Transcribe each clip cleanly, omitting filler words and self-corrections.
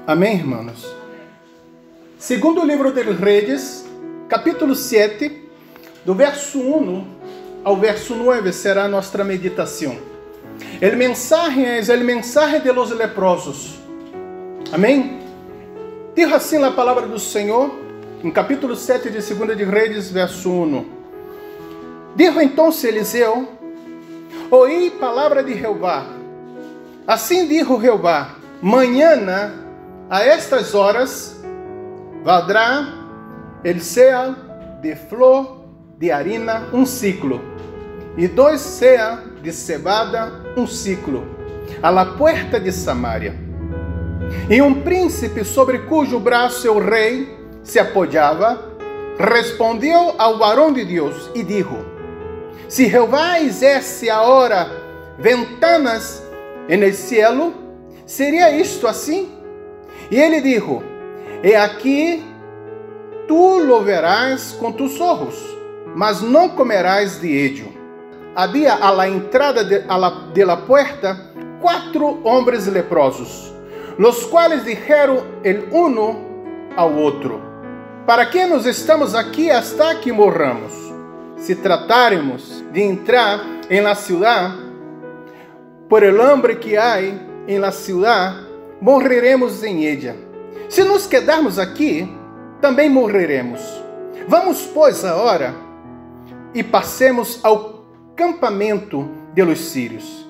Amém, irmãos? Segundo livro de Reis, capítulo 7, do verso 1 ao verso 9 será nossa meditação. O mensaje é o mensaje de los leprosos. Amém? Diz assim a palavra do Senhor, em capítulo 7 de 2 de Reis, verso 1. Dijo então Eliseu: Oí palavra de Jeová. Assim dijo Jeová: Mañana, a estas horas, valdrá el sea de flor de harina ciclo, e 2 sea de cebada ciclo, a la puerta de Samaria. E príncipe sobre cujo braço o rei se apoiava, respondeu ao varão de Deus e dijo: Se Jeová hizesse agora ventanas en el cielo, seria isto assim? E ele dijo: E aqui tu lo verás com tus ojos, mas não comerás de ello. Havia a la entrada de la puerta 4 homens leprosos, los quais dijeron el uno ao outro: Para que nos estamos aqui hasta que morramos? Se trataremos de entrar en la ciudad, por el hambre que hay en la ciudad, morreremos en ella. Se nos quedarmos aqui, também morreremos. Vamos, pois, agora e passemos ao campamento de los sírios.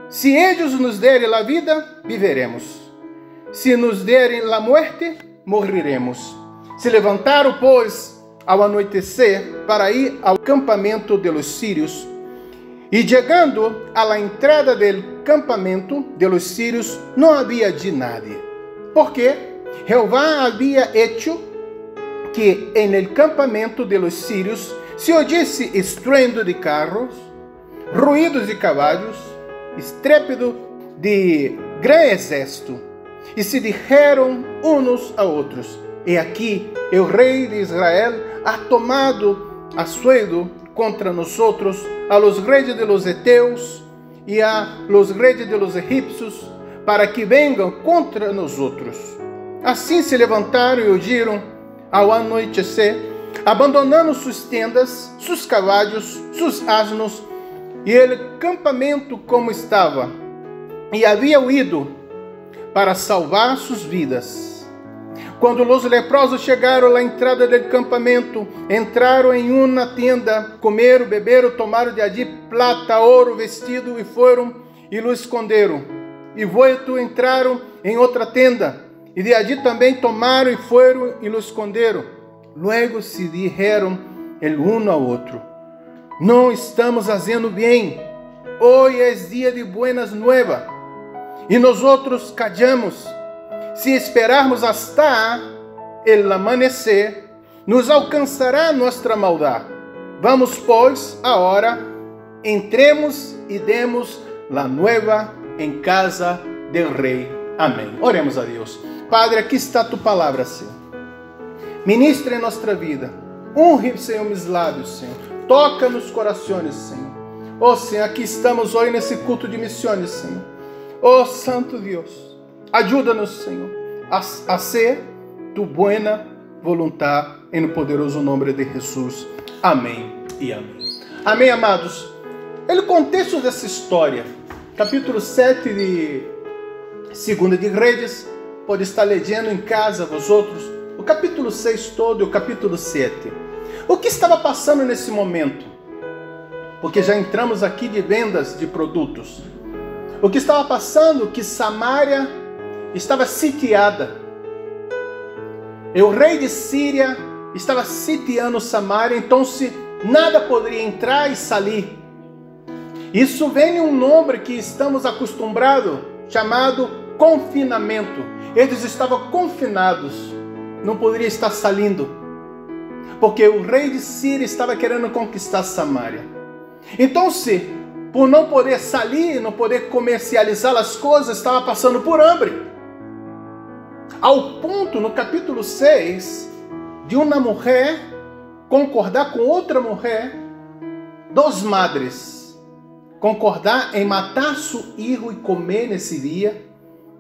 Se eles nos derem a vida, viveremos. Se nos derem a morte, morreremos. Se levantaram, pois, ao anoitecer, para ir ao campamento de los sírios. E chegando à la entrada del campamento de los sírios, não havia de nadie. Porque Jeová havia hecho que en el campamento de los sírios se oísse estruendo de carros, ruídos de cavalos, estrépito de grande exército. E se dijeron uns a outros: E aqui o rei de Israel ha tomado asuedo contra nosotros a los reyes de los heteus e a los reyes de los egipcios, para que venham contra nosotros. Assim se levantaram e huyeron ao anoitecer, abandonando suas tendas, seus cavalos, seus asnos e o campamento como estava, e havia huido para salvar suas vidas. Quando os leprosos chegaram à entrada do campamento, entraram em uma tenda, comeram, beberam, tomaram de allí plata, ouro, vestido e foram e lo esconderam. E volto entraram em outra tenda, e de allí também tomaram e foram e lo esconderam. Luego se dijeron el uno ao outro: Não estamos fazendo bem. Hoje é dia de buenas nuevas, e nós outros callamos. Se esperarmos hasta el amanecer, nos alcançará nossa maldade. Vamos, pois, agora, entremos e demos la nueva em casa del rei. Amém. Oremos a Deus. Padre, aqui está tu palavra, Senhor. Ministra em nossa vida. Honre, Senhor, meus lábios, Senhor. Toca nos corações, Senhor. Oh, Senhor, aqui estamos hoje nesse culto de missões, Senhor. Oh, Santo Deus. Ajuda-nos, Senhor, a ser tu buena voluntad, em poderoso nome de Jesus. Amém e amém. Amém, amados. O contexto dessa história, capítulo 7 de 2 de Reis, pode estar lendo em casa, vosotros, o capítulo 6 todo e o capítulo 7. O que estava passando nesse momento? Porque já entramos aqui de vendas de produtos. O que estava passando? Que Samaria estava sitiada. O rei de Síria estava sitiando Samaria, então nada poderia entrar e sair. Isso vem em nome que estamos acostumados, chamado confinamento. Eles estavam confinados, não poderiam estar saindo, porque o rei de Síria estava querendo conquistar Samaria. Então, por não poder sair, não poder comercializar as coisas, estava passando por hambre. Ao ponto, no capítulo 6, de uma mulher concordar com outra mulher, 2 madres, concordar em matar seu filho e comer nesse dia,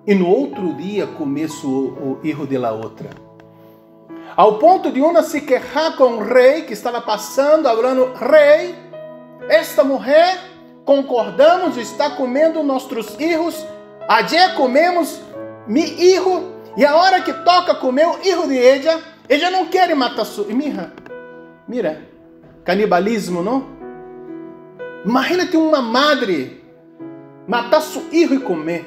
e no outro dia começo o hijo de la outra. Ao ponto de uma se quejar com o rei que estava passando, falando: rei, esta mulher, concordamos, está comendo nossos hijos, ayer comemos mi hijo, e a hora que toca comer o hijo de ella não quer matar su... Mira, canibalismo, não? Imagina-te uma madre matar seu filho e comer.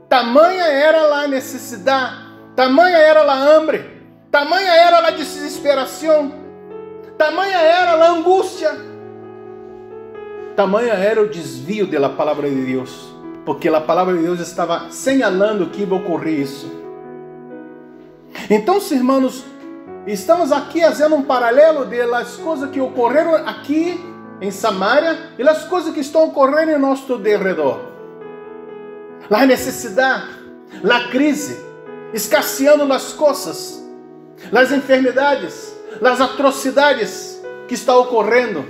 Tamanha era a necessidade, tamanha era a hambre, tamanha era a desesperação, tamanha era a angústia, tamanha era o desvio da palavra de Deus, porque a palavra de Deus estava señalando que ia ocorrer isso. Então, irmãos, estamos aqui fazendo um paralelo das coisas que ocorreram aqui em Samaria e as coisas que estão ocorrendo em nosso derredor. A necessidade, a crise, escasseando as coisas, as enfermidades, as atrocidades que estão ocorrendo.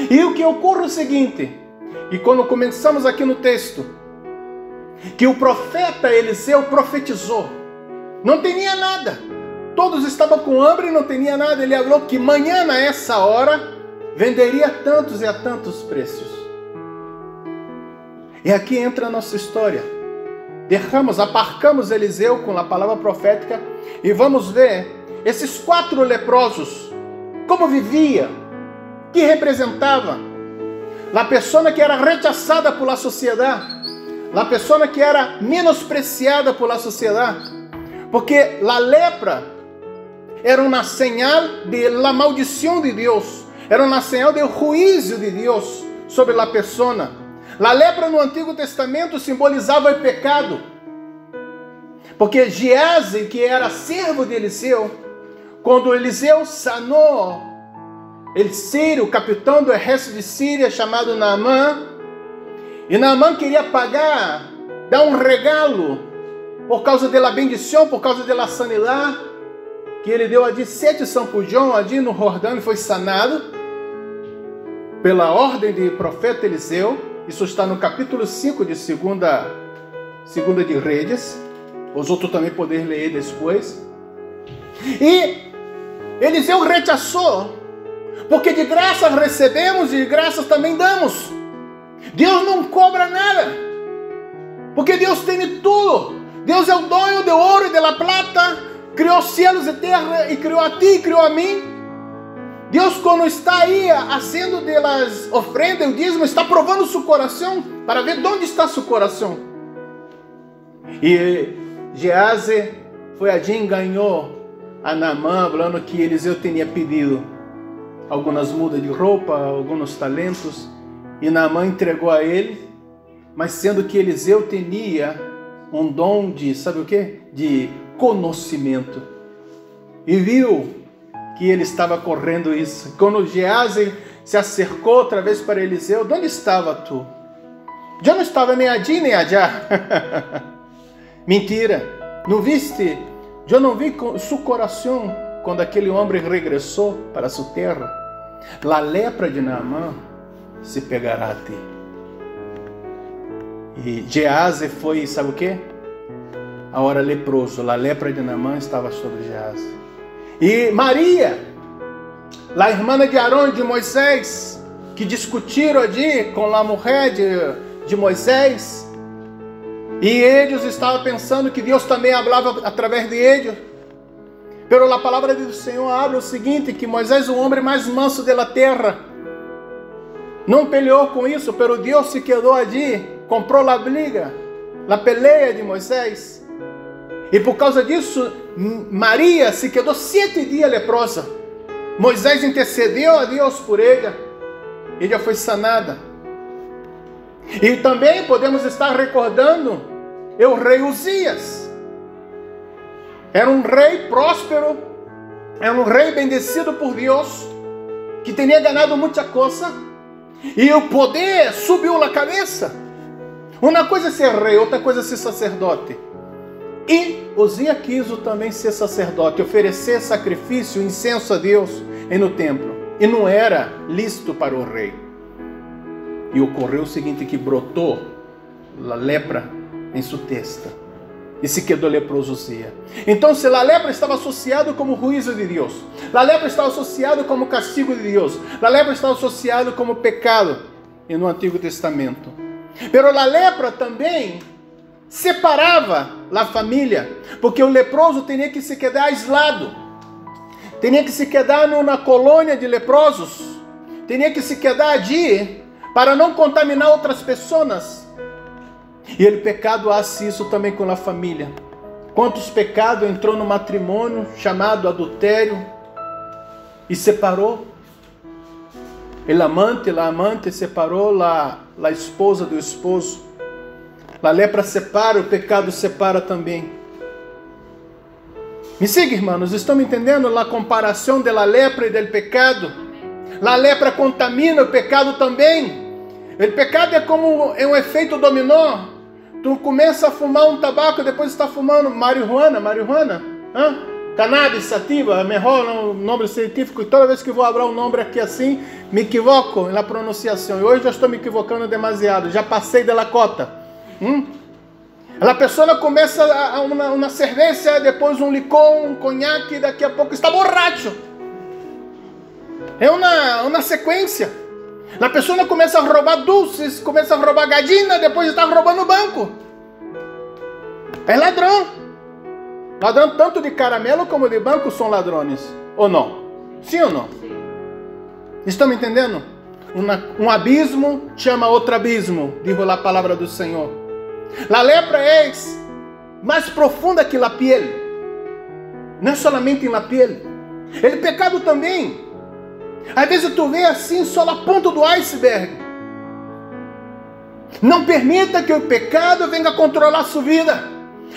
E o que ocorre é o seguinte, e quando começamos aqui no texto, que o profeta Eliseu profetizou, não tinha nada, todos estavam com hambre e não tinha nada. Ele falou que amanhã, a essa hora, venderia tantos e a tantos preços. E aqui entra a nossa história. Aparcamos Eliseu com a palavra profética e vamos ver esses 4 leprosos, como vivia, que representava a pessoa que era rechaçada pela sociedade, a pessoa que era menospreciada pela sociedade, porque a lepra era uma señal de la maldição de Deus, era uma señal do juízo de Deus sobre a pessoa. A lepra no Antigo Testamento simbolizava o pecado, porque Geazi, que era servo de Eliseu, quando Eliseu sanou o sírio, o capitão do exército de Síria, chamado Naamã, e Naamã queria pagar, dar um regalo, por causa da bendição, por causa da sanidade, que ele deu a 7 sampujão, ali no Jordão, e foi sanado, pela ordem do profeta Eliseu. Isso está no capítulo 5 de segunda de Reis. Os outros também podem ler depois. E Eliseu rechaçou, porque de graça recebemos e de graça também damos. Deus não cobra nada, porque Deus tem tudo. Deus é o dono do ouro e da prata, criou céus e terra, e criou a ti e criou a mim. Deus, quando está aí fazendo delas ofrendas, o dízimo, está provando seu coração, para ver onde está seu coração. E Geazi foi ali e enganou a Naamã, falando que Eliseu tinha pedido algumas mudas de roupa, alguns talentos, e Naamã entregou a ele, mas sendo que Eliseu tinha um dom de, sabe o quê? De conhecimento. E viu que ele estava correndo isso. Quando Geazi se acercou outra vez para Eliseu: onde estava tu? Eu não estava nem ali nem allá. Mentira. Não viste? Eu não vi seu coração quando aquele homem regressou para sua terra. A lepra de Naamã se pegará a ti. E Geazi foi, sabe o quê? A hora leproso. A lepra de Naamã estava sobre Geazi. E Maria, a irmã de Arão e de Moisés, que discutiram ali com a mulher de Moisés, e eles estavam pensando que Deus também falava através de eles. Pero a palavra do Senhor habla o seguinte, que Moisés, o homem mais manso da terra, não peleou com isso, pero Deus se quedou ali, comprou a briga, a peleia de Moisés. E por causa disso, Maria se quedou 7 dias leprosa. Moisés intercedeu a Deus por ela. Ela foi sanada. E também podemos estar recordando o rei Uzias. Era um rei próspero, era um rei bendecido por Deus, que tinha ganhado muita coisa, e o poder subiu na cabeça. Uma coisa é ser rei, outra coisa é ser sacerdote. E Uzias quis também ser sacerdote, oferecer sacrifício, incenso a Deus no templo. E não era lícito para o rei. E ocorreu o seguinte, que brotou a lepra em sua testa e se quedou leproso. Então, a lepra estava associada como juízo de Deus. A lepra estava associada como castigo de Deus. A lepra estava associada como pecado no Antigo Testamento. Pero a lepra também separava a família, porque o leproso tinha que se quedar aislado, tinha que se quedar numa colônia de leprosos, tinha que se quedar ali para não contaminar outras pessoas. E o pecado faz isso também com a família. Quantos pecados entrou no matrimônio chamado adultério e separou? A amante separou a esposa do esposo. A lepra separa, o pecado separa também. Me siga, irmãos, estão me entendendo a comparação da lepra e do pecado? A lepra contamina, o pecado também. O pecado é como um efeito dominó. Tu começa a fumar um tabaco, depois está fumando marihuana, cannabis sativa, é melhor o nome científico, e toda vez que vou abrir um nome aqui assim, me equivoco na pronunciação, e hoje já estou me equivocando demasiado, já passei da cota. A pessoa começa uma cerveja, depois um licor, um conhaque, daqui a pouco está borracho. É uma sequência. A pessoa começa a roubar doces, começa a roubar gadina, depois está roubando o banco. É ladrão. Ladrão tanto de caramelo como de banco são ladrões. Ou não? Sim ou não? Sim. Estão me entendendo? Um abismo chama outro abismo, diz a palavra do Senhor. A lepra é mais profunda que a pele. Não é somente na pele. O pecado também. Às vezes tu vê assim só a ponta do iceberg. Não permita que o pecado venha controlar sua vida.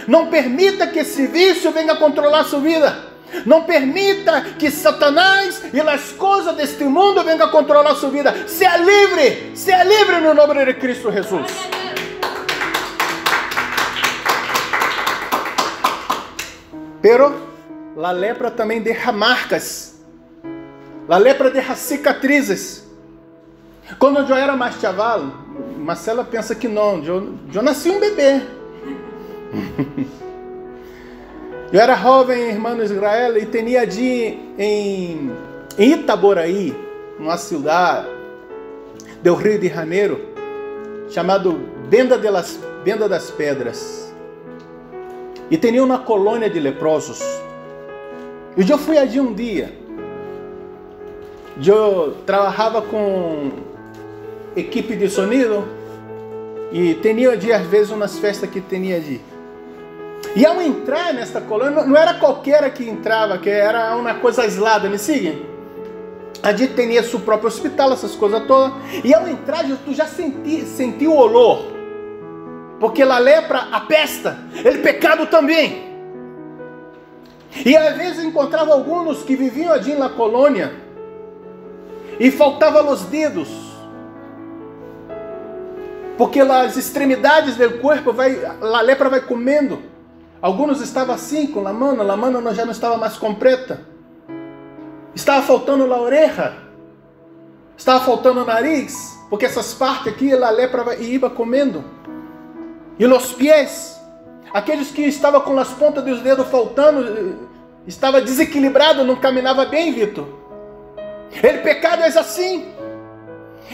Não permita que esse vício venha controlar sua vida. Não permita que Satanás e as coisas deste mundo venham controlar sua vida. Seja livre no nome de Cristo Jesus. Pero a lepra também deixa marcas. A lepra deixa cicatrizes. Quando eu era mais chaval, Marcela pensa que não, eu nasci um bebê. Eu era jovem, irmão Israel, e tinha ali em Itaboraí, uma cidade do Rio de Janeiro, chamado Venda das Pedras. E tinha uma colônia de leprosos. E eu fui ali um dia. Eu trabalhava com equipe de sonido e tinha ali às vezes umas festas que tinha ali. E ao entrar nesta colônia, não era qualquer que entrava, que era uma coisa aislada, me sigam? Ali tinha seu próprio hospital, essas coisas todas. E ao entrar, tu já sentiu o olor. Porque a lepra apesta, o pecado também. E às vezes encontrava alguns que viviam ali na colônia e faltavam os dedos, porque as extremidades do corpo a lepra vai comendo. Alguns estavam assim com a mão já não estava mais completa. Estava faltando a orelha, estava faltando o nariz, porque essas partes aqui a lepra ia comendo. E os pés, aqueles que estavam com as pontas dos dedos faltando, estava desequilibrado, não caminhava bem, Vitor. O pecado é assim.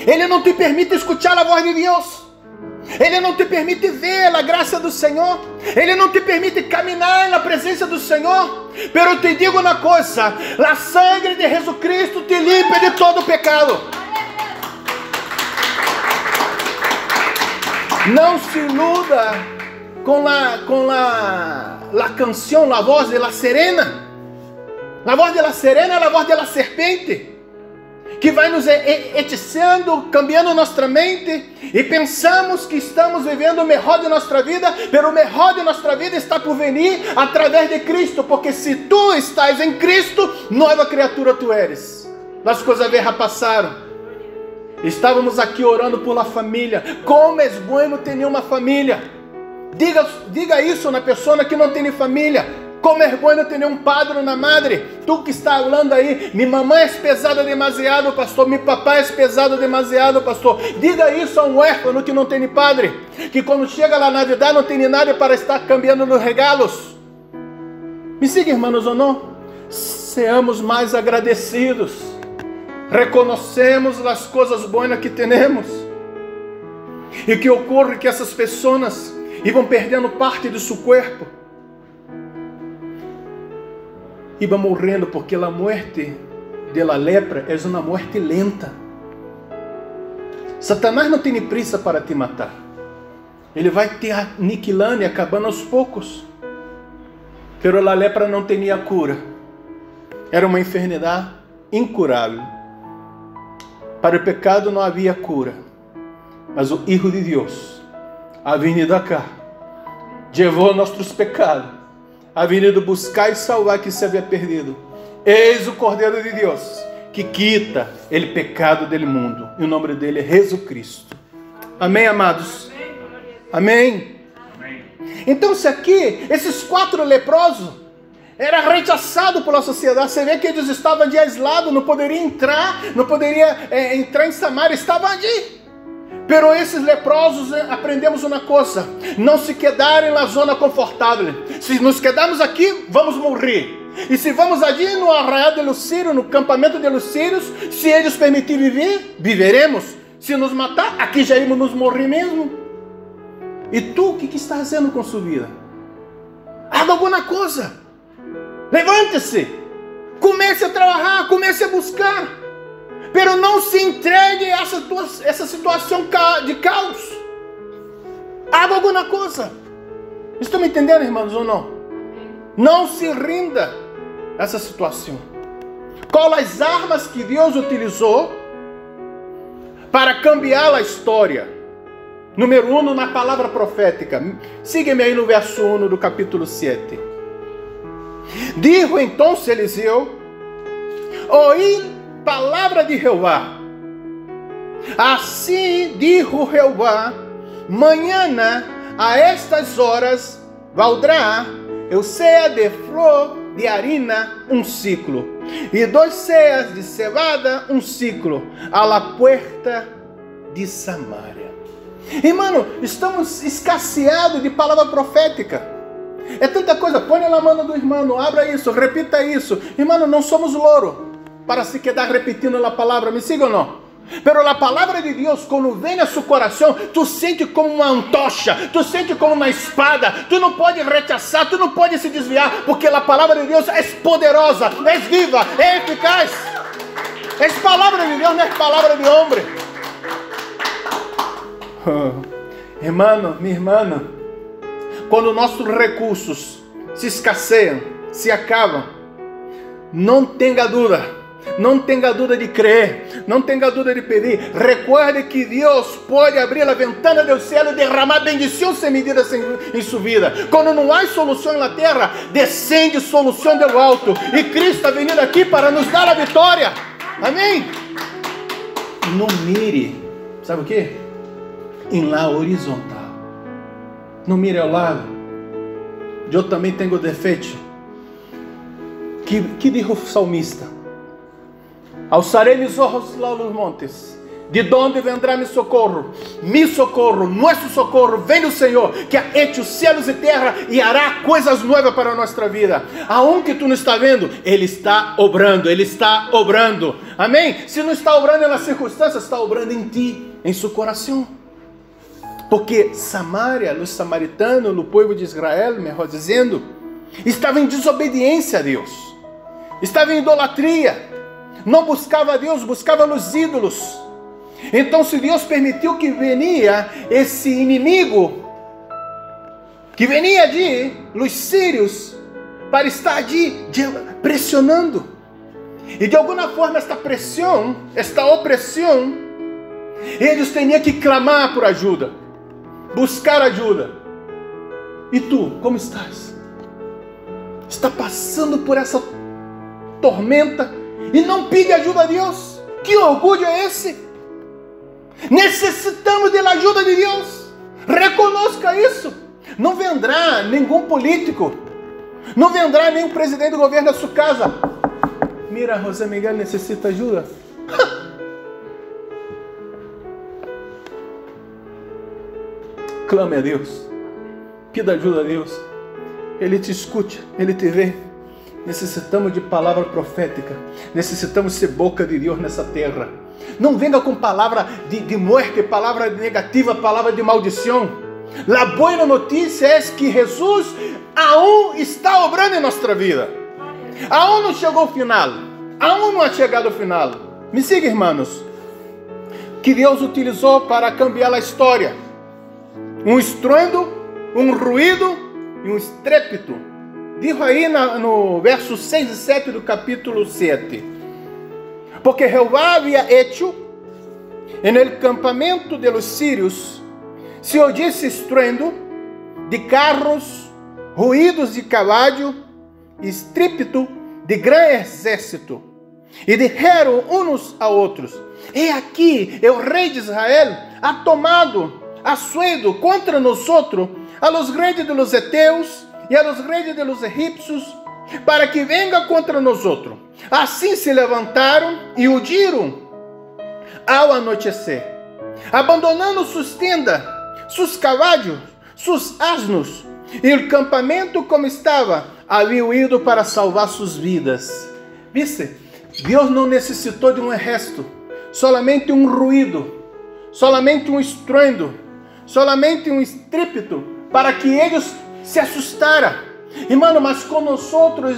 Ele não te permite escutar a voz de Deus. Ele não te permite ver a graça do Senhor. Ele não te permite caminhar na presença do Senhor. Pero eu te digo uma coisa: a sangue de Jesus Cristo te limpa de todo pecado. Não se iluda com a canção, a voz de la serena. A voz de la serena é a voz de la serpente, que vai nos hechizando, cambiando nossa mente, e pensamos que estamos vivendo o melhor de nossa vida, mas o melhor de nossa vida está por vir através de Cristo, porque se tu estás em Cristo, nova criatura tu eres. As coisas velhas passaram. Estávamos aqui orando por la família. Como é bueno ter uma família. Diga isso na pessoa que não tem família. Como é bueno ter um padre na madre. Tu que está falando aí, minha mamãe é pesada demasiado, pastor. Meu papai é pesado demasiado, pastor. Diga isso a um huérfano que não tem padre. Que quando chega lá na Navidad não tem nada para estar cambiando nos regalos. Me siga, irmãos, ou não? Seamos mais agradecidos. Reconhecemos as coisas boas que temos. E que ocorre que essas pessoas iam perdendo parte de seu corpo. Iba morrendo, porque a morte da lepra é uma morte lenta. Satanás não tem pressa para te matar. Ele vai te aniquilando e acabando aos poucos. Pero a lepra não tinha cura. Era uma enfermidade incurável. Para o pecado não havia cura. Mas o Hijo de Deus ha venido acá, levou nossos pecados, ha venido buscar e salvar que se havia perdido. Eis o Cordeiro de Deus, que quita o pecado do mundo. E o nome dele é Jesus Cristo. Amém, amados? Amém? Então, se aqui, esses 4 leprosos, era rechaçado pela sociedade. Você vê que eles estavam de aislado, não poderiam entrar em Samaria, estavam ali. Pero esses leprosos, aprendemos uma coisa: não se quedarem na zona confortável. Se nos quedarmos aqui, vamos morrer. E se vamos ali no arraial de los Sírios, no campamento de los Sírios, se eles permitirem viver, viveremos. Se nos matar, aqui já íamos nos morrer mesmo. E tu, o que está fazendo com sua vida? Haga alguma coisa. Levante-se. Comece a trabalhar, comece a buscar. Pero não se entregue a essa situação de caos. Haga alguma coisa. Estão me entendendo, irmãos, ou não? Não se rinda a essa situação. Qual as armas que Deus utilizou para cambiar a história? Número 1, na palavra profética. Siga-me aí no verso 1 do capítulo 7. Dijo então Eliseu: ouí palavra de Jeová. Assim dijo Jeová: mañana a estas horas valdrá eu ceia de flor de harina ciclo, e 2 ceias de cevada ciclo, a la puerta de Samaria. Irmão, estamos escasseados de palavra profética. É tanta coisa. Põe na mão do irmão, abra isso, repita isso. Irmão, não somos louro para se quedar repetindo a palavra. Me siga ou não? Pero a palavra de Deus, quando vem a seu coração, tu sente como uma antorcha, tu sente como uma espada. Tu não pode rechaçar, tu não pode se desviar, porque a palavra de Deus é poderosa, é viva, é eficaz. É palavra de Deus, não é palavra de homem. Irmão, minha irmã, quando nossos recursos se escasseiam, se acabam, não tenha dúvida. Não tenha dúvida de crer, não tenha dúvida de pedir. Recuerde que Deus pode abrir a ventana do céu e derramar bendição sem medida em sua vida. Quando não há solução na terra, descende solução do alto. E Cristo está vindo aqui para nos dar a vitória. Amém? Não mire, sabe o que? Em lá horizontal. Não mire ao lado. Eu também tenho defeito. Que dijo o salmista? Alçarei meus olhos lá nos montes, de onde vendrá meu socorro? Mi socorro, nosso socorro, vem do Senhor, que ha hecho céus e terra e hará coisas novas para a nossa vida. Aonde tu não está vendo, Ele está obrando, Ele está obrando. Amém? Se não está obrando nas circunstâncias, está obrando em ti, em seu coração. Porque Samaria, os samaritanos, o povo de Israel, melhor dizendo, estava em desobediência a Deus, estava em idolatria. Não buscava a Deus, buscava nos ídolos. Então, se Deus permitiu que venia esse inimigo, que venia de los sírios, para estar ali pressionando, e de alguma forma esta pressão, esta opressão, eles tinham que clamar por ajuda, buscar ajuda. E tu, como estás? Está passando por essa tormenta e não pede ajuda a Deus? Que orgulho é esse? Necessitamos da ajuda de Deus. Reconozca isso. Não vendrá nenhum político Não vendrá nenhum presidente do governo à sua casa. Mira, José Miguel necessita ajuda. Clame a Deus. Pida ajuda a Deus. Ele te escute, Ele te vê. Necessitamos de palavra profética. Necessitamos ser boca de Deus nessa terra. Não venga com palavra de morte, palavra negativa, palavra de maldição. A boa notícia é que Jesus aún está obrando em nossa vida. Aún não chegou ao final. Aún não ha chegado ao final. Me siga, irmãos. Que Deus utilizou para cambiar a história. Um estruendo, um ruído e um estrépito. Dijo aí no verso 6 e 7 do capítulo 7. Porque Jehová havia hecho en el campamento de los sírios, se oísse estruendo de carros, ruídos de caballo, estrépito de grande exército. E disseram uns a outros: He aqui, o rei de Israel ha tomado assuedo contra nosotros a los reyes de los heteus e a los reyes de los egipcios, para que venga contra nosotros. Assim se levantaram e huyeron ao anoitecer, abandonando suas tendas, seus cavalos, seus asnos, e o campamento como estava, haviam ido para salvar suas vidas. Viste? Deus não necessitou de um exército, solamente um ruído, solamente um estruendo, solamente um estrépito, para que eles se assustaram. Irmão, mas com nós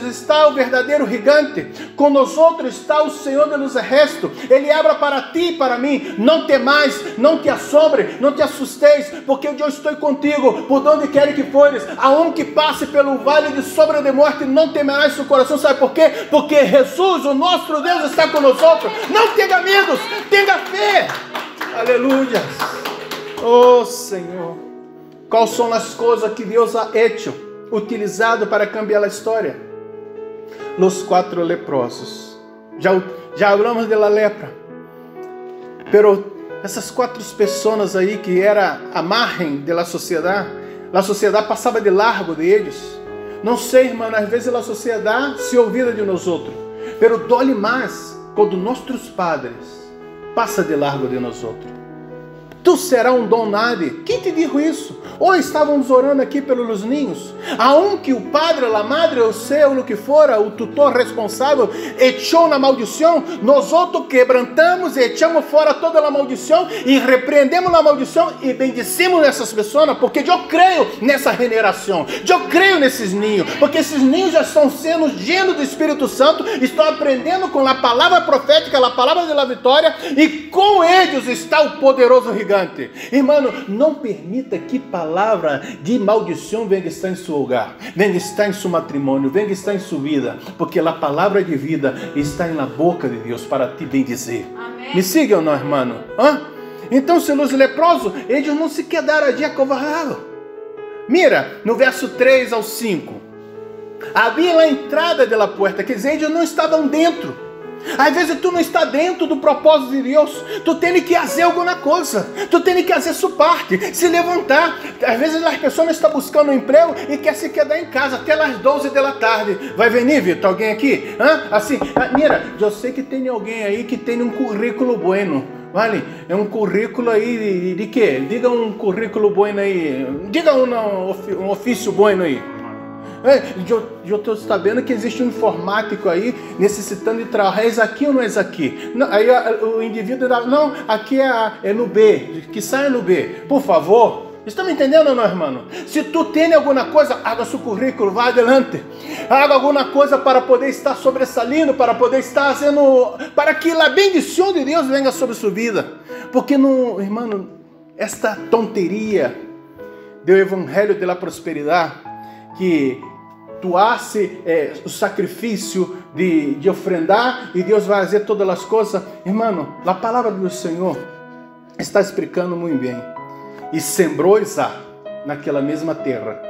está o verdadeiro gigante, com nós está o Senhor dos exércitos. Ele abre para ti e para mim. Não temais, não te assombre, não te assusteis, porque eu estou contigo, por onde quer que fores, aonde passe pelo vale de sombra de morte, não temerás seu coração. Sabe por quê? Porque Jesus, o nosso Deus, está conosco. Não tenha medo, tenha fé. Aleluia. Oh Senhor, quais são as coisas que Deus ha hecho, utilizado para cambiar a história? Los 4 leprosos. Já hablamos de la lepra. Pero essas 4 pessoas aí que era a margem da sociedade, a sociedade passava de largo de eles. Não sei, irmão, às vezes a sociedade se olvida de nós outros. Pero dói mais quando nossos padres passam de largo de nós outros. Tu será um dom nadie. Quem te dijo isso? Hoje estávamos orando aqui pelos ninhos. Aunque o padre, a madre, o seu, o que fora, o tutor responsável, echou na maldição, nós outros quebrantamos e echamos fora toda a maldição e repreendemos a maldição e bendecimos essas pessoas, porque eu creio nessa generação, eu creio nesses ninhos, porque esses ninhos já estão sendo llenos do Espírito Santo, estão aprendendo com a palavra profética, a palavra da vitória, e com eles está o poderoso gigante. Irmão, não permita que palavra de maldição venha estar em seu lugar, venha estar em seu matrimônio, venha estar em sua vida, porque a palavra de vida está na boca de Deus para te bendizer. Amém. Me siga ou não, irmão? Então, se os leprosos, eles não se quedaram ali acovardados. Mira, no verso 3 ao 5, havia a entrada da porta, quer dizer, eles não estavam dentro. Às vezes tu não está dentro do propósito de Deus. Tu tem que fazer alguma coisa. Tu tem que fazer sua parte, se levantar. Às vezes as pessoas estão buscando um emprego e quer se quedar em casa até as 12 da tarde. Vai venir, Vitor? Alguém aqui? Assim, mira, eu sei que tem alguém aí que tem um currículo bueno. Vale? É um currículo aí de quê? Diga um currículo bueno aí. Diga um ofício bueno aí. Eu estou sabendo que existe um informático aí necessitando de trabalhar. És aqui ou não és aqui? Não, aí o indivíduo dá, não, aqui é no B, que saia no B. Por favor, estão me entendendo ou não, irmão? Se tu tem alguma coisa, haga seu currículo, vá adelante. Haga alguma coisa para poder estar sobressalindo, para poder estar fazendo, para que a bendição de Deus venha sobre sua vida. Porque, não, irmão, esta tonteria do evangelho da prosperidade, que tu hace o sacrifício de ofrendar e Deus vai fazer todas as coisas. Irmão, a palavra do Senhor está explicando muito bem. E sembrou Isaac naquela mesma terra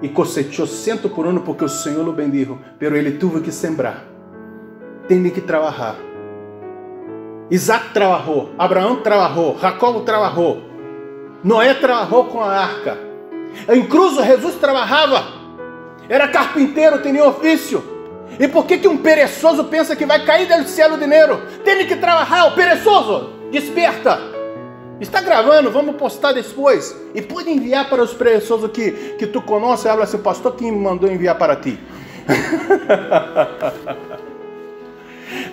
e cosechou 100 por ano, porque o Senhor o bendijo, pero ele teve que sembrar, teve que trabalhar. Isaac trabalhou, Abraão trabalhou, Jacob trabalhou, Noé trabalhou com a arca, incluso Jesus trabalhava. era carpinteiro, tinha ofício. E por que um perezoso pensa que vai cair do céu o dinheiro? Tem que trabalhar, o perezoso, desperta. Está gravando, vamos postar depois. E pode enviar para os perezosos que tu conhece. Habla assim, pastor, quem me mandou enviar para ti?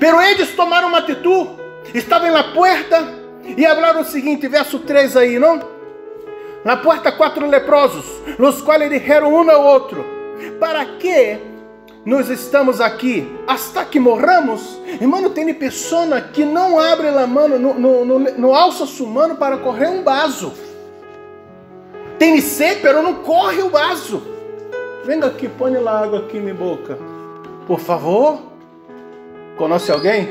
Pero eles tomaram uma atitude. Estavam na porta e falaram o seguinte, verso 3 aí, não? Na porta 4 leprosos, los quais disseram um ao outro, para que nós estamos aqui hasta que morramos? Irmão, tem pessoa que não abre a mão, não alça sua mão para correr um vaso. Tem sede, pero não corre o vaso. Venga aqui, põe a água aqui em minha boca. Por favor. Conhece alguém?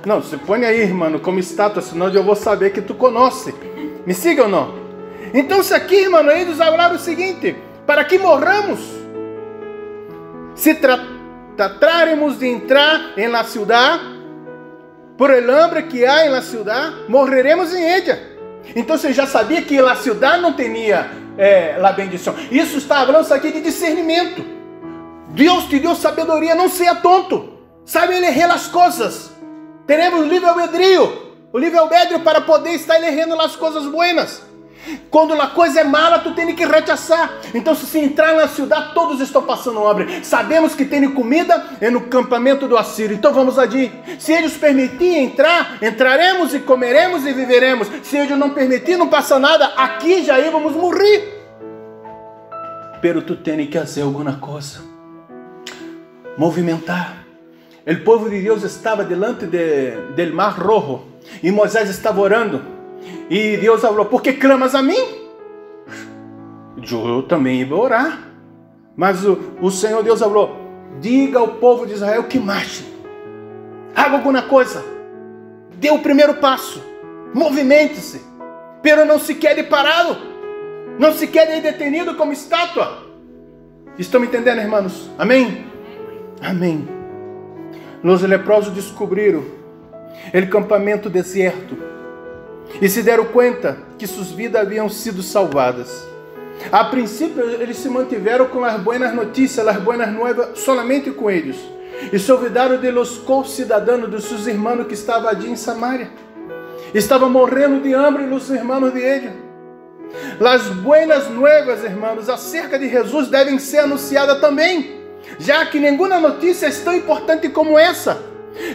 Não, se põe aí, irmão, como estátua, senão eu vou saber que tu conhece. Me siga ou não? Então, se aqui, irmão, eles falaram o seguinte, para que morramos, se trataremos de entrar em la ciudad, por el hambre que há em la ciudad, morreremos em ella. Então, você já sabia que la ciudad não tinha la bendição. Isso está falando aqui de discernimento. Deus te deu sabedoria, não seja tonto. Sabe elegir as coisas. Teremos o livre-albedrio para poder estar elegendo as coisas buenas. Quando a coisa é mala, tu tem que rechaçar. Então, se entrar na cidade, todos estão passando hambre. Sabemos que tem comida no campamento do Assírio. Então, vamos ali. Se eles permitirem entrar, entraremos e comeremos e viveremos. Se eles não permitirem, não passa nada. Aqui já íamos morrer. Pero tu tem que fazer alguma coisa. Movimentar. O povo de Deus estava diante do Mar Rojo. E Moisés estava orando. E Deus falou, por que clamas a mim? Eu também vou orar. Mas o Senhor Deus falou, diga ao povo de Israel que marche. Haga alguma coisa. Dê o primeiro passo. Movimente-se. Pero não se quede parado. Não se quede detenido como estátua. Estão me entendendo, irmãos? Amém? Amém. Os leprosos descobriram o campamento deserto. E se deram conta que suas vidas haviam sido salvadas. A princípio, eles se mantiveram com as boas notícias, as boas novas, solamente com eles. E se olvidaram de los co-cidadãos, dos seus irmãos que estavam ali em Samaria. Estavam morrendo de hambre os irmãos de eles. As boas novas, irmãos, acerca de Jesus devem ser anunciadas também, já que nenhuma notícia é tão importante como essa.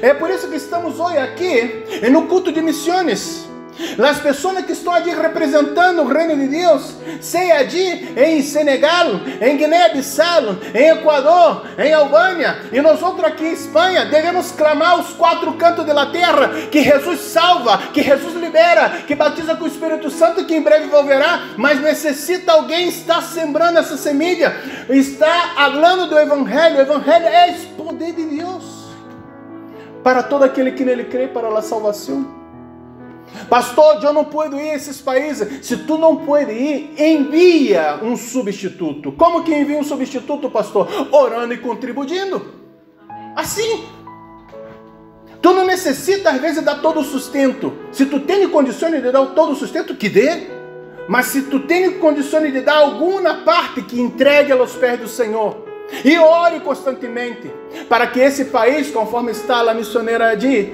É por isso que estamos hoje aqui, no culto de missões. As pessoas que estão ali representando o reino de Deus, seja ali em Senegal, em Guiné-Bissau, em Equador, em Albânia, e nós outros aqui em Espanha, devemos clamar aos 4 cantos da terra que Jesus salva, que Jesus libera, que batiza com o Espírito Santo, que em breve volverá, mas necessita alguém estar sembrando essa semente, está falando do Evangelho. O Evangelho é o poder de Deus para todo aquele que nele crê, para a salvação. Pastor, eu não puedo ir a esses países. Se tu não pode ir, envia um substituto. Como que envia um substituto, pastor? Orando e contribuindo. Assim. Tu não necessita, às vezes, dar todo o sustento. Se tu tem condições de dar todo o sustento, que dê. Mas se tu tem condições de dar alguma parte, que entregue aos pés do Senhor. E ore constantemente para que esse país, conforme está a missioneira ali,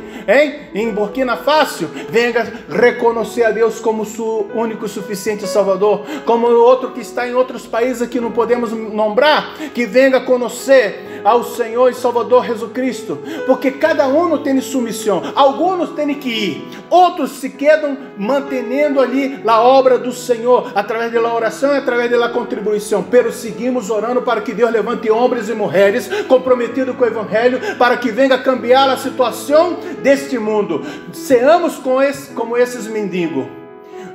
em Burkina Faso, venha reconhecer a Deus como seu único e suficiente Salvador, como o outro que está em outros países que não podemos nombrar, que venha conhecer ao Senhor e Salvador Jesus Cristo, porque cada um tem sua missão. Alguns têm que ir, outros se quedam mantendo ali a obra do Senhor, através da oração e através da contribuição. Pero seguimos orando para que Deus levante homens e mulheres comprometidos com o Evangelho, para que venha cambiar a situação deste mundo. Seamos como esses mendigos.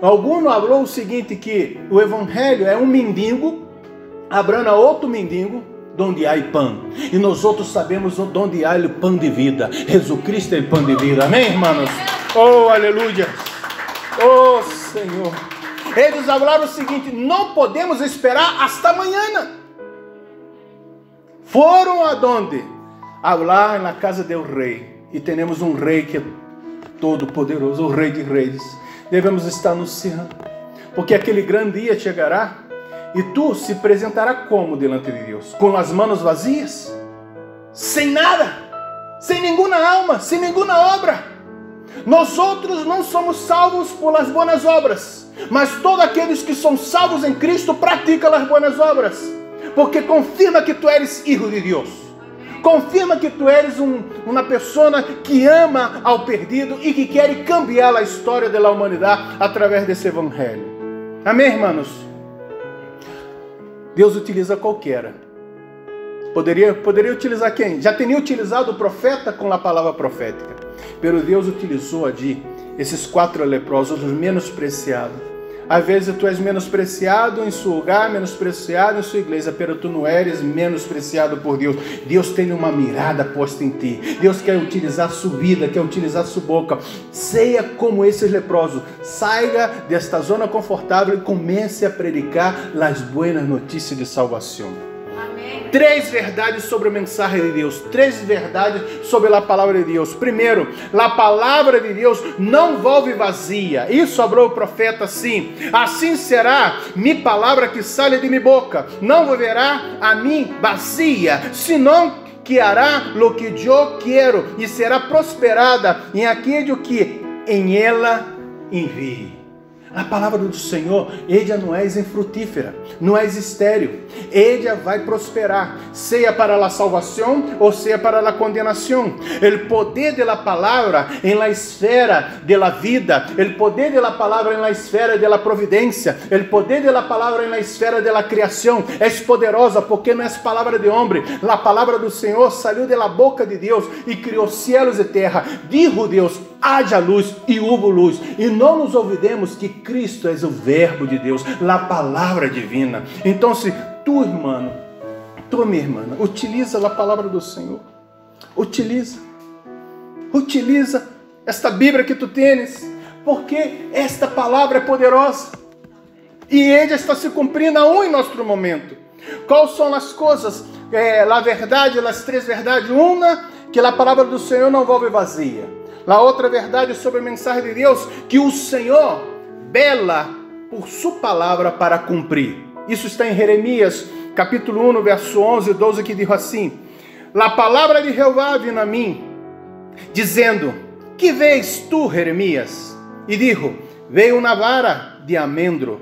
Alguns falou o seguinte, que o Evangelho é um mendigo abrando a outro mendigo, onde há pão. E nós outros sabemos onde há o pão de vida. Jesus Cristo é o pão de vida. Amém, irmãos? Oh, aleluia. Oh, Senhor. Eles falaram o seguinte, não podemos esperar hasta amanhã. Foram aonde? Falar na casa do rei. E temos um rei que é todo poderoso, o rei de reis. Devemos estar anunciando, porque aquele grande dia chegará E tu se apresentará como delante de Deus? Com as mãos vazias? Sem nada? Sem nenhuma alma? Sem nenhuma obra? Nós outros não somos salvos por as boas obras, mas todos aqueles que são salvos em Cristo praticam as boas obras, porque confirma que tu eres filho de Deus. Confirma que tu eres uma pessoa que ama ao perdido e que quer cambiar a história da humanidade através desse evangelho. Amém, irmãos? Deus utiliza qualquer. Poderia utilizar quem? Já tinha utilizado o profeta com a palavra profética. Pero Deus utilizou ali esses 4 leprosos, os menospreciados. Às vezes tu és menospreciado em seu lugar, menospreciado em sua igreja, pero tu não eres menospreciado por Deus. Deus tem uma mirada posta em ti. Deus quer utilizar sua vida, quer utilizar sua boca. Seja como esses leprosos. Saia desta zona confortável e comece a predicar as boas notícias de salvação. 3 verdades sobre a mensagem de Deus. 3 verdades sobre a palavra de Deus. Primeiro, a palavra de Deus não volve vazia. Isso falou o profeta assim. Assim será minha palavra que sai de minha boca. Não volverá a mim vazia, senão que hará lo que eu quero e será prosperada em aquilo que em ela envie. A palavra do Senhor, ela não é infrutífera, não é estéril. Ela vai prosperar, seja para a salvação ou seja para a condenação. O poder da palavra em la esfera da vida, o poder da palavra em la esfera da providência, o poder da palavra em la esfera da criação é poderosa, porque não é palavra de homem. A palavra do Senhor saiu da boca de Deus e criou céus e terra. Dijo Deus: haja luz e houve luz. E não nos olvidemos que Cristo é o verbo de Deus, a palavra divina. Então, se tu, irmão, tu, minha irmã, utiliza a palavra do Senhor, utiliza esta Bíblia que tu tens, porque esta palavra é poderosa e ela está se cumprindo aún em nosso momento. Quais são as coisas? A verdade, as 3 verdades. Uma, que a palavra do Senhor não volve vazia. A outra verdade sobre a mensagem de Deus, que o Senhor vela por sua palavra para cumprir. Isso está em Jeremias, capítulo 1, verso 11 e 12, que diz assim: a palavra de Jeová vem a mim, dizendo: que vês tu, Jeremias? E digo: veio uma vara de amendro.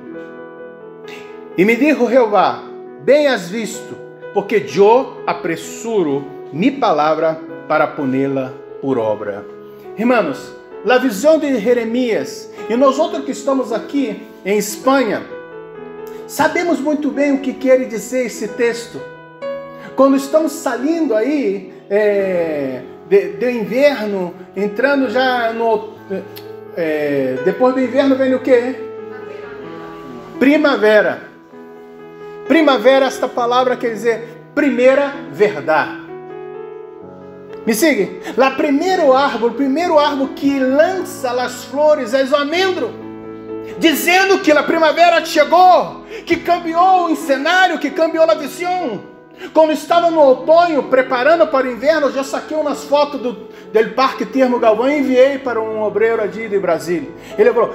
E me dijo Jeová: bem has visto, porque eu apresuro minha palavra para pô-la por obra. Irmãos, a visão de Jeremias, e nós outros que estamos aqui em Espanha, sabemos muito bem o que quer dizer esse texto. Quando estamos saindo aí do inverno, entrando já no... depois do inverno vem o quê? Primavera. Primavera, esta palavra quer dizer primeira verdade. Me siga? O primeiro árvore que lança as flores é o amendro, dizendo que a primavera chegou, que cambiou o cenário, que cambiou a visão. Quando estava no outono, preparando para o inverno, eu já saquei umas fotos do Parque Termo Galvão e enviei para um obreiro ali de Brasília. Ele falou: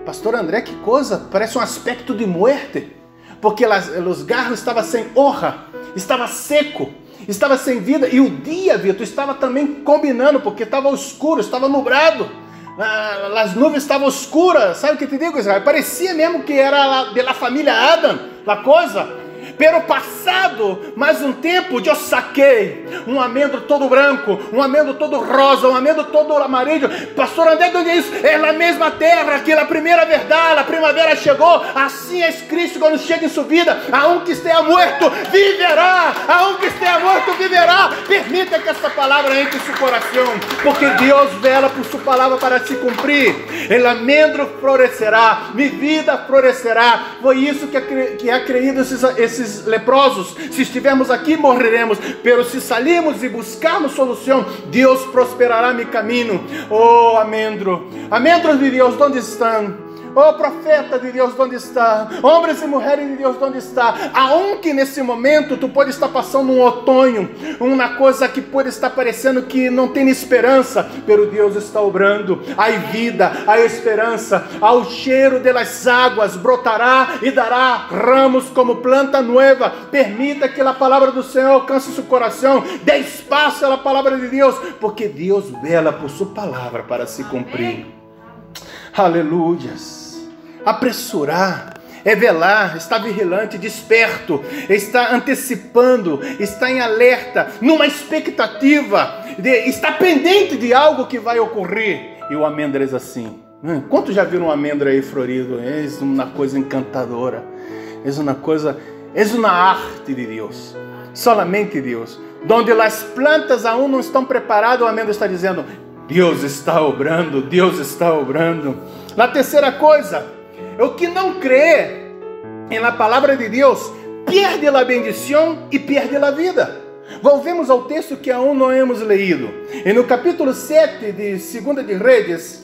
pastor André, que coisa, parece um aspecto de muerte, porque os garros estavam sem honra, estava seco, estava sem vida, e o dia, Vitor, estava também combinando, porque estava escuro, estava nublado, as nuvens estavam escuras. Sabe o que te digo, Israel? Parecia mesmo que era da família Adam, a coisa. Pero passado mais um tempo, eu saquei um amêndoa todo branco, um amêndoa todo rosa, um amêndoa todo amarillo. Pastor André, onde é isso? É na mesma terra que a primeira verdade, a primavera chegou. Assim é Cristo quando chega em sua vida. Aunque esteja morto, viverá. Aunque esteja morto, viverá. Permita que essa palavra entre em seu coração, porque Deus vela por sua palavra para se cumprir. El amêndoa florescerá, minha vida florescerá. Foi isso que é creído esses leprosos. Se estivermos aqui, morreremos, pero se sairmos e buscarmos solução, Deus prosperará meu caminho. Oh, amêndoa, amêndoas de Deus, onde estão? Oh profeta de Deus, onde está? Homens e mulheres de Deus, onde está? Aonde nesse momento tu pode estar passando um outono, uma coisa que pode estar parecendo que não tem esperança, pero Deus está obrando. Há vida, há esperança, ao cheiro das águas brotará e dará ramos como planta nova. Permita que a palavra do Senhor alcance seu coração, dê espaço à palavra de Deus, porque Deus vela por sua palavra para se cumprir. Aleluias. Apressurar é velar, está vigilante, desperto, está antecipando, está em alerta, numa expectativa, está pendente de algo que vai ocorrer. E o amêndoa é assim. Quantos já viram um amêndoa aí florido? É uma coisa encantadora, é uma arte de Deus, solamente Deus. Donde as plantas aún não estão preparadas, o amêndoa está dizendo: Deus está obrando, Deus está obrando. A terceira coisa, o que não crê na palavra de Deus perde a bendição e perde a vida. Volvemos ao texto que aún não hemos leído. E no capítulo 7 de 2 de Reis,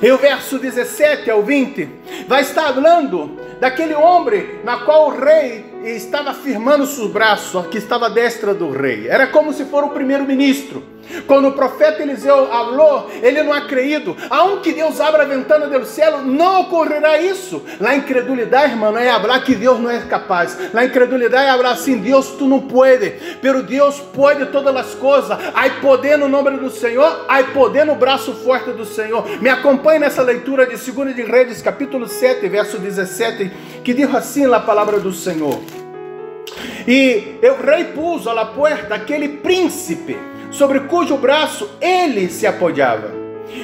e o verso 17 ao 20, vai estar falando daquele homem na qual o rei estava firmando seus braços, que estava à destra do rei. Era como se fosse o primeiro-ministro. Quando o profeta Eliseu falou, ele não acreditou. Aunque Deus abra a ventana do céu, não ocorrerá isso. A incredulidade, irmão, é falar que Deus não é capaz. A incredulidade é falar assim: Deus, tu não pode, pero Deus pode todas as coisas. Há poder no nome do Senhor, há poder no braço forte do Senhor. Me acompanhe nessa leitura de 2 de Reis, capítulo 7, verso 17, que diz assim a palavra do Senhor: E o rei pôs à porta aquele príncipe, sobre cujo braço ele se apoiava,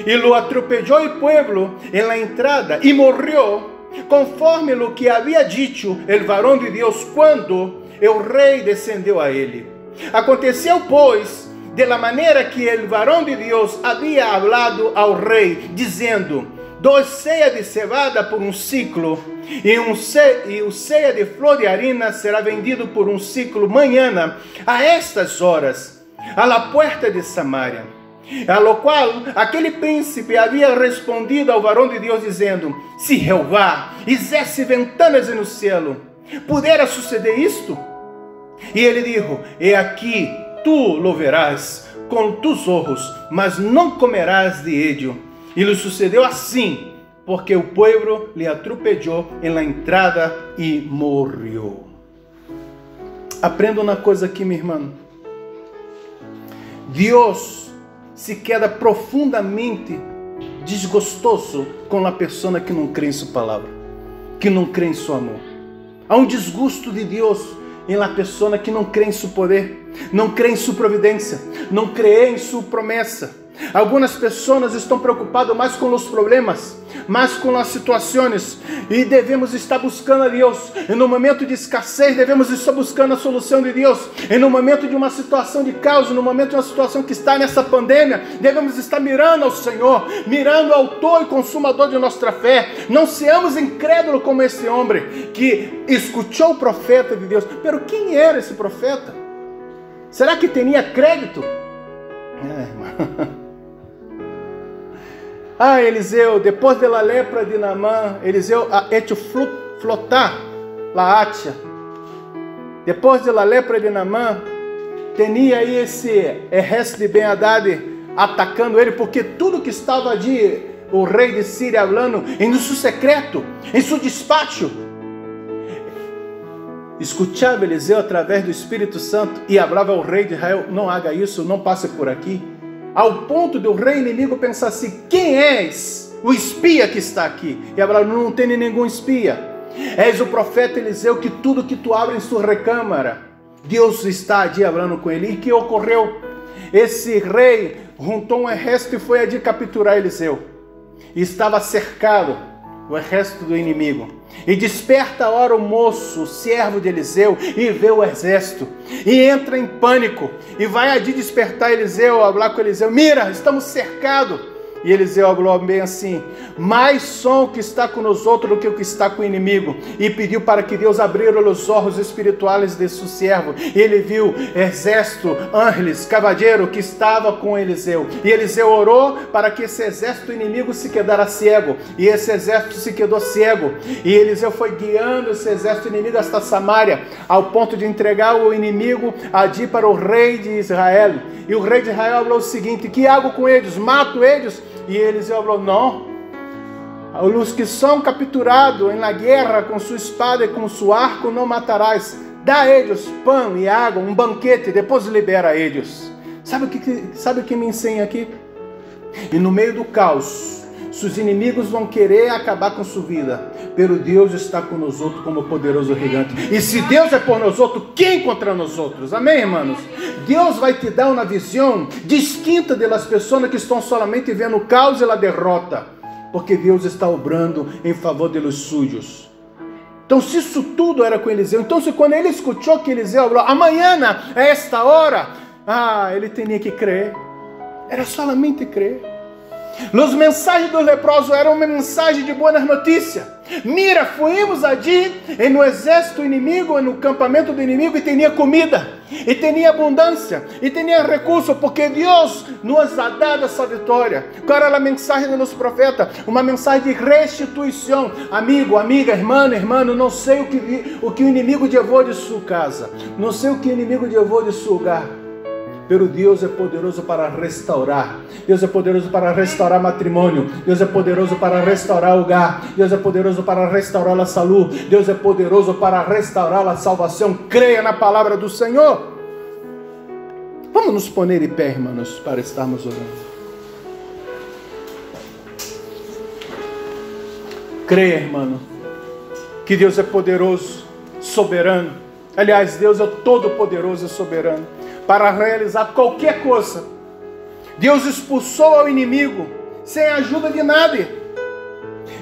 e lo atropellou o pueblo em la entrada, e morreu, conforme lo que havia dito el varão de Deus, quando o rei descendeu a ele. Aconteceu, pois, de la maneira que el varão de Deus havia hablado ao rei, dizendo: 2 ceias de cevada por um ciclo, e o ceia de flor de harina será vendido por um ciclo manhã, a estas horas, a la puerta de Samaria. A lo qual aquele príncipe havia respondido ao varão de Deus, dizendo: Se Jeová fizesse ventanas no céu, pudera suceder isto? E ele disse: E aqui tu lo verás com tus olhos, mas não comerás de ello. E lhe sucedeu assim, porque o povo lhe atropellou em la entrada e morreu. Aprenda uma coisa aqui, minha irmã. Deus se queda profundamente desgostoso com a pessoa que não crê em sua palavra, que não crê em seu amor. Há um desgosto de Deus em la pessoa que não crê em seu poder, não crê em sua providência, não crê em sua promessa. Algumas pessoas estão preocupadas mais com os problemas, mais com as situações, e devemos estar buscando a Deus. E no momento de escassez, devemos estar buscando a solução de Deus. E no momento de uma situação de caos, no momento de uma situação que está nessa pandemia, devemos estar mirando ao Senhor, mirando ao autor e consumador de nossa fé. Não seamos incrédulos como esse homem que escutou o profeta de Deus. Pero quem era esse profeta? Será que tinha crédito? Irmão. Eliseu, depois da lepra de Naamã, Eliseu ha hecho flotar la hacha. Depois da lepra de Naamã, tinha aí esse exército de Ben-Hadad atacando ele, porque tudo que estava ali, o rei de Síria falando, em seu secreto, em seu despacho, escutava Eliseu através do Espírito Santo e falava ao rei de Israel: não haga isso, não passe por aqui. Ao ponto do rei inimigo pensar assim: quem és o espia que está aqui? E Abraão: não tem nenhum espia. És o profeta Eliseu, que tudo que tu abre em sua recâmara, Deus está ali falando com ele. E que ocorreu? Esse rei juntou um exército e foi ali capturar Eliseu. E estava cercado o exército do inimigo. E desperta a hora o moço, o servo de Eliseu, e vê o exército, e entra em pânico, e vai ali despertar Eliseu, falar com Eliseu: mira, estamos cercados, E Eliseu falou bem assim: mais som que está com nós outros do que o que está com o inimigo. E pediu para que Deus abrisse os olhos espirituais de seu servo. E ele viu exército, ángeles, cavaleiro que estava com Eliseu. E Eliseu orou para que esse exército inimigo se quedara cego. E esse exército se quedou cego. E Eliseu foi guiando esse exército inimigo hasta Samaria, ao ponto de entregar o inimigo ali para o rei de Israel. E o rei de Israel falou o seguinte: que hago com eles? Mato eles? E Eliseu falou: não, os que são capturados na guerra com sua espada e com seu arco não matarás. Dá a eles pão e água, um banquete, depois libera eles. Sabe o que me ensina aqui? E no meio do caos, seus inimigos vão querer acabar com sua vida, pero Deus está com nós outros como poderoso gigante. E se Deus é por nós outros, quem contra nós outros? Amém, irmãos? Deus vai te dar uma visão distinta das pessoas que estão solamente vendo o caos e a derrota, porque Deus está obrando em favor dos sujos. Então, se isso tudo era com Eliseu, então se quando ele escutou que Eliseu falou: amanhã, a esta hora, ele tinha que crer. Era solamente crer. As mensagens dos leprosos eram uma mensagem de boas notícias. Mira, fomos ali no exército inimigo, no campamento do inimigo, e tinha comida, e tinha abundância, e tinha recursos, porque Deus nos ha dado essa vitória. Qual era a mensagem dos profetas? Uma mensagem de restituição. Amigo, amiga, irmão, não sei o que o inimigo levou de sua casa, não sei o que o inimigo levou de seu lugar, pero Deus é poderoso para restaurar. Deus é poderoso para restaurar matrimônio. Deus é poderoso para restaurar o hogar. Deus é poderoso para restaurar a saúde. Deus é poderoso para restaurar a salvação. Creia na palavra do Senhor. Vamos nos pôr de pé, irmãos, para estarmos orando. Creia, irmão, que Deus é poderoso, soberano. Aliás, Deus é todo-poderoso e soberano para realizar qualquer coisa. Deus expulsou ao inimigo sem a ajuda de nada.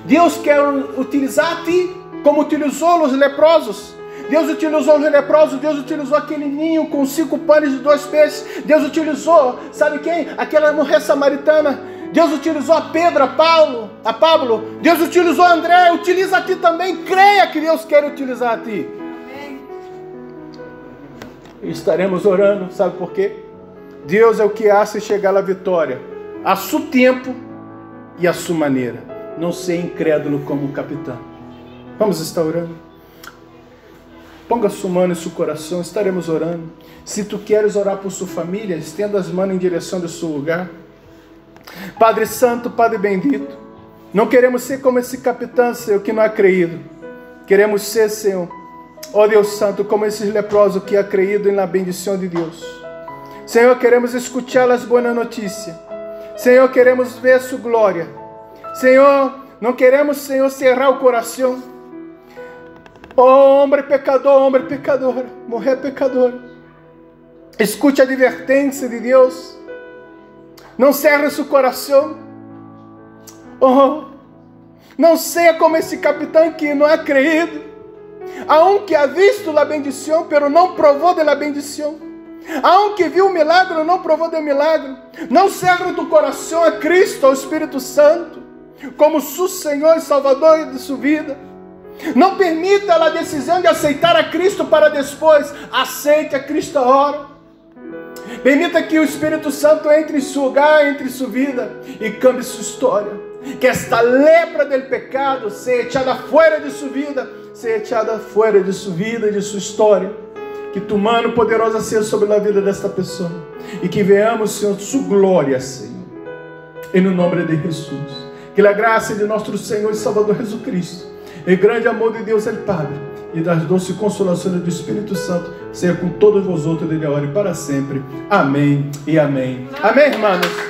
Deus quer utilizar a ti como utilizou os leprosos. Deus utilizou os leprosos, Deus utilizou aquele ninho com 5 pães e 2 peixes. Deus utilizou, sabe quem? Aquela mulher samaritana. Deus utilizou a Pedro, a Pablo. Deus utilizou a André, utiliza a ti também. Creia que Deus quer utilizar a ti. Estaremos orando, sabe por quê? Deus é o que hace chegar à vitória, a seu tempo e a sua maneira. Não ser incrédulo como o capitão. Vamos estar orando? Ponga sua mão em seu coração, estaremos orando. Se tu queres orar por sua família, estenda as mãos em direção do seu lugar. Padre Santo, Padre bendito, não queremos ser como esse capitão, Senhor, que não ha creído. Queremos ser, Senhor, ó Deus Santo, como esses leprosos que ha creído na bendição de Deus. Senhor, queremos escutar as boas notícias. Senhor, queremos ver sua glória. Senhor, não queremos, Senhor, cerrar o coração. Oh, homem pecador, mulher pecadora. Escute a advertência de Deus. Não cerre seu coração. Oh, não seja como esse capitão que não ha creído. Aunque ha visto a bendição, pero não provou de la bendição. Aunque viu o milagre, não provou do milagre. Não cerre tu coração a Cristo, ao Espírito Santo, como seu Senhor e Salvador de sua vida. Não permita a decisão de aceitar a Cristo para depois. Aceite a Cristo agora. Permita que o Espírito Santo entre em seu lugar, entre em sua vida e cambie sua história. Que esta lepra do pecado seja echada fora de sua vida, seja echada fora de sua vida e de sua história. Que tu mano poderosa seja sobre a vida desta pessoa. E que veamos, Senhor, sua glória, Senhor. Em nome de Jesus. Que a graça de nosso Senhor e Salvador Jesus Cristo, e grande amor de Deus, el Padre, e das doces consolações do Espírito Santo, seja com todos vós outros, desde agora e para sempre. Amém e amém. Amém, irmãos.